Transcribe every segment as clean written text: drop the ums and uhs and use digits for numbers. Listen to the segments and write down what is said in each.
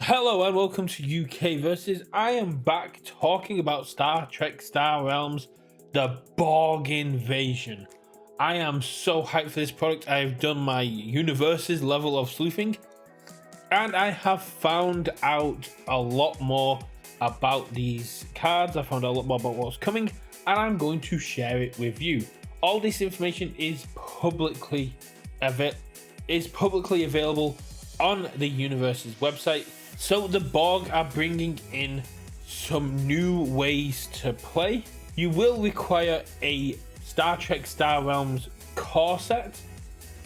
Hello and welcome to UK Versus. I am back talking about Star Trek Star Realms, the Borg Invasion. I am so hyped for this product. I've done my universes level of sleuthing and I have found out a lot more about these cards. I found out a lot more about what's coming and I'm going to share it with you. All this information is publicly available on the universe's website. So the Borg are bringing in some new ways to play. You will require a Star Trek Star Realms core set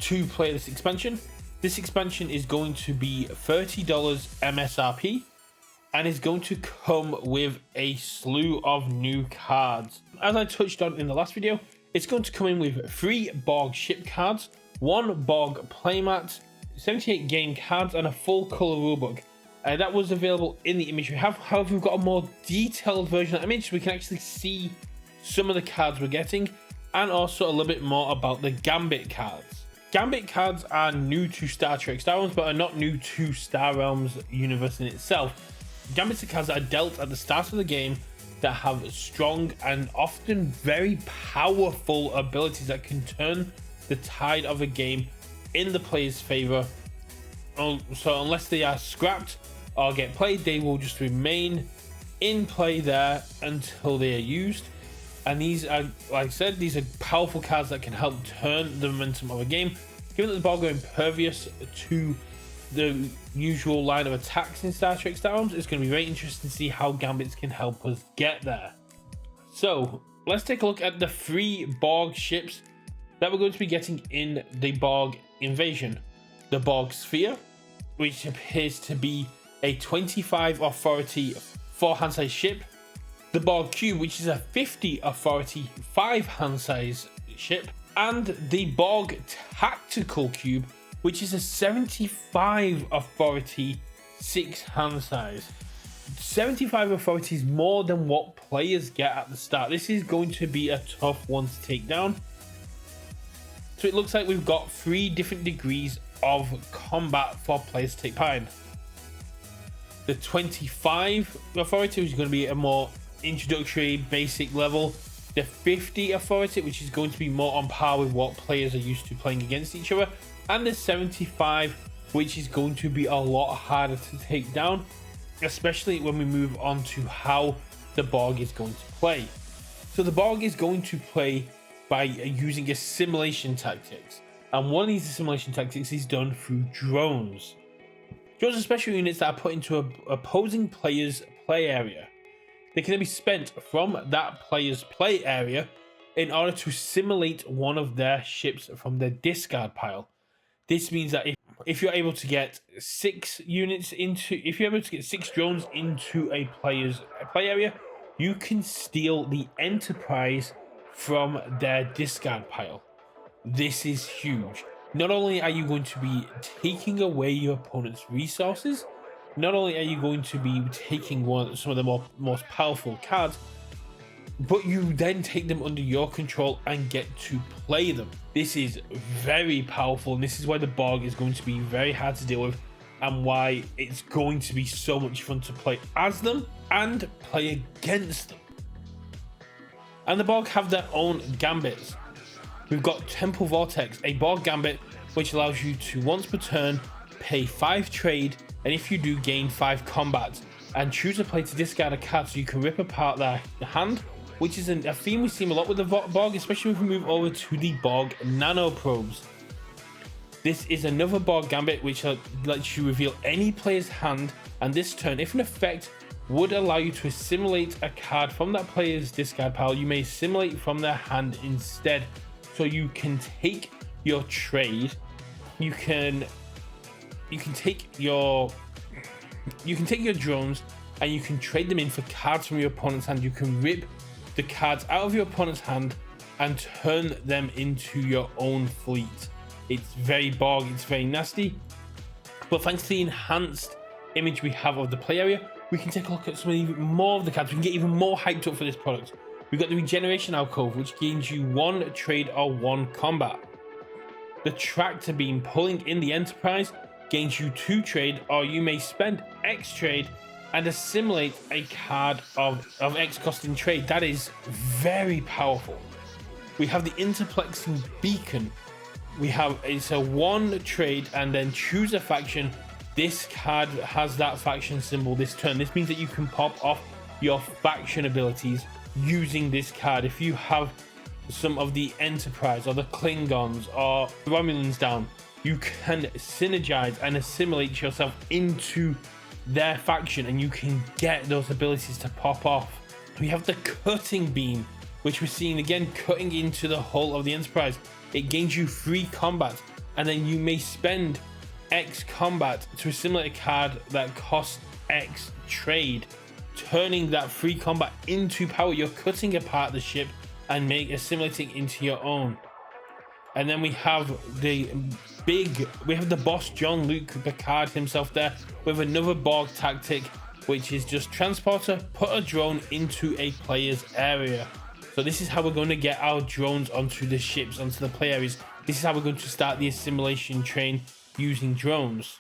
to play this expansion. This expansion is going to be $30 MSRP and is going to come with a slew of new cards. As I touched on in the last video, it's going to come in with 3 Borg ship cards, 1 Borg playmat, 78 game cards and a full color rulebook. That was available in the image we have. However, we've got a more detailed version of the image so we can actually see some of the cards we're getting and also a little bit more about the Gambit cards. Gambit cards are new to Star Trek Star Realms but are not new to Star Realms universe in itself. Gambits are cards that are dealt at the start of the game that have strong and often very powerful abilities that can turn the tide of a game in the player's favor. So unless they are scrapped or get played, they will just remain in play there until they are used. And these are, like I said, these are powerful cards that can help turn the momentum of a game. Given that the Borg are impervious to the usual line of attacks in Star Trek Star Realms, it's going to be very interesting to see how Gambits can help us get there. So let's take a look at the 3 Borg ships that we're going to be getting in the Borg Invasion. The Borg Sphere, which appears to be a 25 authority 4-hand size ship. The Borg Cube, which is a 50 authority 5-hand size ship. And the Borg Tactical Cube, which is a 75 authority 6-hand size. 75 authority is more than what players get at the start. This is going to be a tough one to take down. So it looks like we've got 3 different degrees of combat for players to take part in. The 25 authority, which is going to be a more introductory basic level. The 50 authority, which is going to be more on par with what players are used to playing against each other. And the 75, which is going to be a lot harder to take down, especially when we move on to how the Borg is going to play. So the Borg is going to play by using assimilation tactics. And one of these assimilation tactics is done through drones. Drones are special units that are put into an opposing player's play area. They can then be spent from that player's play area in order to assimilate one of their ships from their discard pile. This means that if you're able to get 6 drones into a player's play area, you can steal the Enterprise from their discard pile. This is huge. Not only are you going to be taking away your opponent's resources, not only are you going to be taking some of the most powerful cards, but you then take them under your control and get to play them. This is very powerful, and this is why the Borg is going to be very hard to deal with and why it's going to be so much fun to play as them and play against them. And the Borg have their own Gambits. We've got Temple Vortex, a Borg Gambit which allows you to once per turn pay 5 trade, and if you do, gain 5 combat, and choose a play to discard a card so you can rip apart their hand, which is a theme we see a lot with the Borg, especially if we move over to the Borg Nano Probes. This is another Borg Gambit which lets you reveal any player's hand, and this turn, if an effect would allow you to assimilate a card from that player's discard pile, you may assimilate from their hand instead. So you can take your trade, you can take your drones and you can trade them in for cards from your opponent's hand. You can rip the cards out of your opponent's hand and turn them into your own fleet. It's very Borg, it's very nasty, but thanks to the enhanced image we have of the play area, we can take a look at some even more of the cards. We can get even more hyped up for this product. We've got the Regeneration Alcove, which gains you 1 trade or 1 combat. The Tractor Beam, pulling in the Enterprise, gains you 2 trade, or you may spend X trade and assimilate a card of X costing trade. That is very powerful. We have the interplexing beacon. It's a 1 trade and then choose a faction. This card has that faction symbol this turn. This means that you can pop off your faction abilities using this card. If you have some of the Enterprise or the Klingons or Romulans down, you can synergize and assimilate yourself into their faction and you can get those abilities to pop off. We have the cutting beam, which we're seeing again cutting into the hull of the Enterprise. It gains you 3 combat, and then you may spend X combat to assimilate a card that costs X trade, turning that 3 combat into power. You're cutting apart the ship and assimilating into your own. And then we have the boss Jean-Luc Picard himself there with another Borg tactic, which is just transporter, put a drone into a player's area. So this is how we're going to get our drones onto the ships, onto the play areas. This is how we're going to start the assimilation train using drones.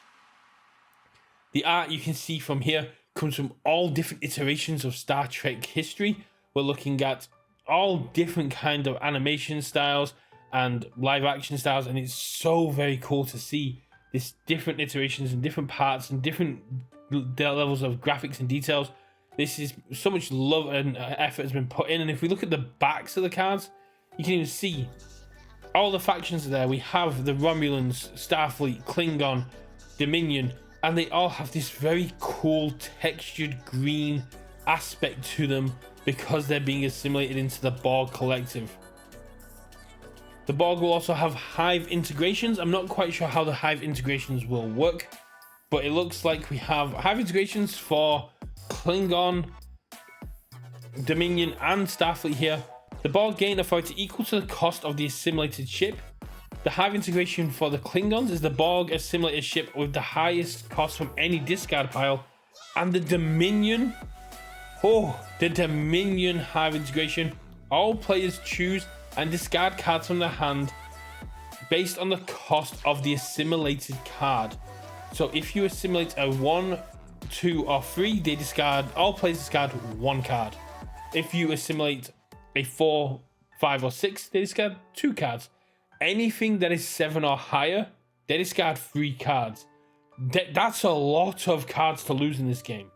The art you can see from here comes from all different iterations of Star Trek history. We're looking at all different kind of animation styles and live action styles, and it's so very cool to see this different iterations and different parts and different levels of graphics and details. This is so much love and effort has been put in, and if we look at the backs of the cards, you can even see all the factions are there. We have the Romulans, Starfleet, Klingon, Dominion, and they all have this very cool textured green aspect to them because they're being assimilated into the Borg collective. The Borg will also have hive integrations. I'm not quite sure how the hive integrations will work, but it looks like we have hive integrations for Klingon, Dominion, and Starfleet here. The Borg gain authority equal to the cost of the assimilated ship. The hive integration for the Klingons is the Borg assimilated ship with the highest cost from any discard pile. And the Dominion, the Dominion hive integration, all players choose and discard cards from their hand based on the cost of the assimilated card. So if you assimilate a 1, 2, or 3, all players discard 1 card. If you assimilate a 4, 5, or 6, they discard 2 cards. Anything that is 7 or higher, they discard 3 cards. That's a lot of cards to lose in this game.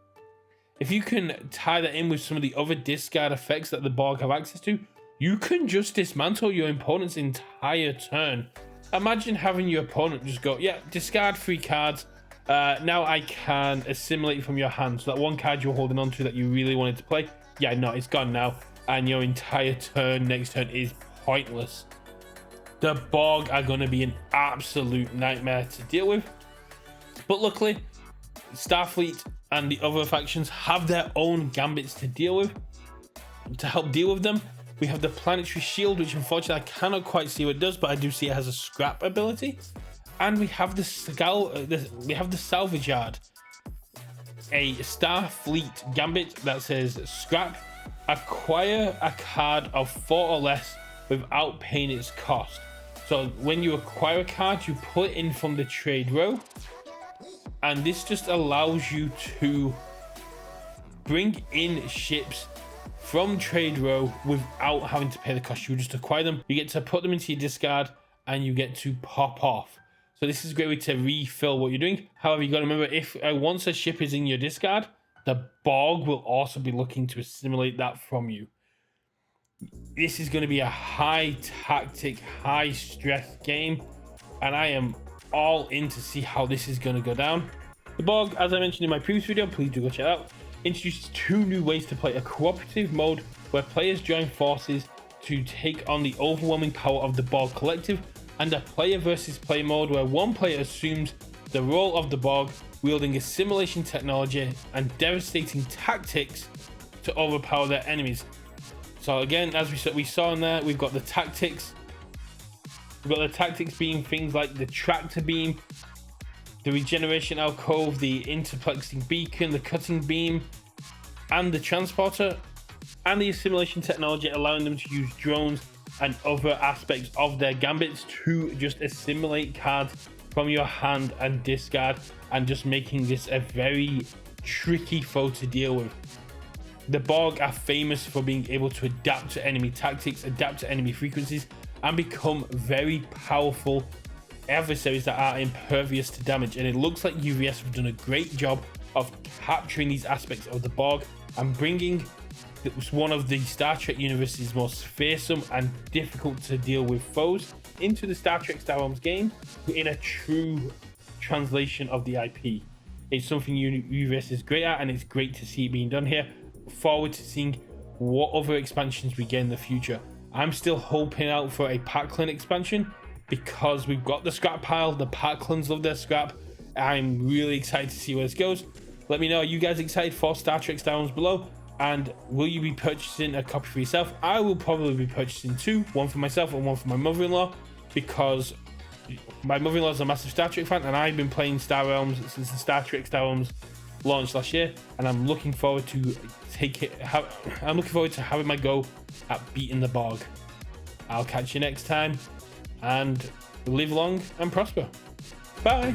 If you can tie that in with some of the other discard effects that the Borg have access to, you can just dismantle your opponent's entire turn. Imagine having your opponent just go, yeah, discard 3 cards. Now I can assimilate from your hand. So that 1 card you're holding on to that you really wanted to play, yeah, no, it's gone now. And your entire turn, next turn, is pointless. The Borg are going to be an absolute nightmare to deal with. But luckily, Starfleet and the other factions have their own Gambits to deal with. To help deal with them, we have the Planetary Shield, which unfortunately I cannot quite see what it does, but I do see it has a scrap ability. And we have the Salvage Yard, a Starfleet Gambit that says scrap. Acquire a card of 4 or less without paying its cost. So when you acquire a card, you put it in from the trade row, and this just allows you to bring in ships from trade row without having to pay the cost. You just acquire them, you get to put them into your discard, and you get to pop off. So this is a great way to refill what you're doing. However, you got to remember, if once a ship is in your discard, the Borg will also be looking to assimilate that from you. This is going to be a high tactic, high stress game, and I am all in to see how this is going to go down. The Borg, as I mentioned in my previous video, please do go check it out, introduces 2 new ways to play: a cooperative mode where players join forces to take on the overwhelming power of the Borg collective, and a player versus player mode where one player assumes the role of the Borg, wielding assimilation technology and devastating tactics to overpower their enemies. So again, as we saw in there, we've got the tactics. We've got the tactics being things like the tractor beam, the regeneration alcove, the interplexing beacon, the cutting beam, and the transporter, and the assimilation technology, allowing them to use drones and other aspects of their gambits to just assimilate cards from your hand and discard, and just making this a very tricky foe to deal with. The Borg are famous for being able to adapt to enemy tactics, adapt to enemy frequencies, and become very powerful adversaries that are impervious to damage. And it looks like UVS have done a great job of capturing these aspects of the Borg and bringing one of the Star Trek universe's most fearsome and difficult to deal with foes into the Star Trek Star Realms game in a true translation of the IP. It's something UVS is great at, and it's great to see it being done here. Forward to seeing what other expansions we get in the future. I'm still hoping out for a Pac-Clan expansion because we've got the scrap pile. The Pac-Clans love their scrap. I'm really excited to see where this goes. Let me know, are you guys excited for Star Trek Star Realms below? And will you be purchasing a copy for yourself? I will probably be purchasing two, one for myself and one for my mother-in-law, because my mother-in-law is a massive Star Trek fan, and I've been playing Star Realms since the Star Trek Star Realms launched last year, and I'm looking forward to having my go at beating the Borg. I'll catch you next time, and live long and prosper. Bye.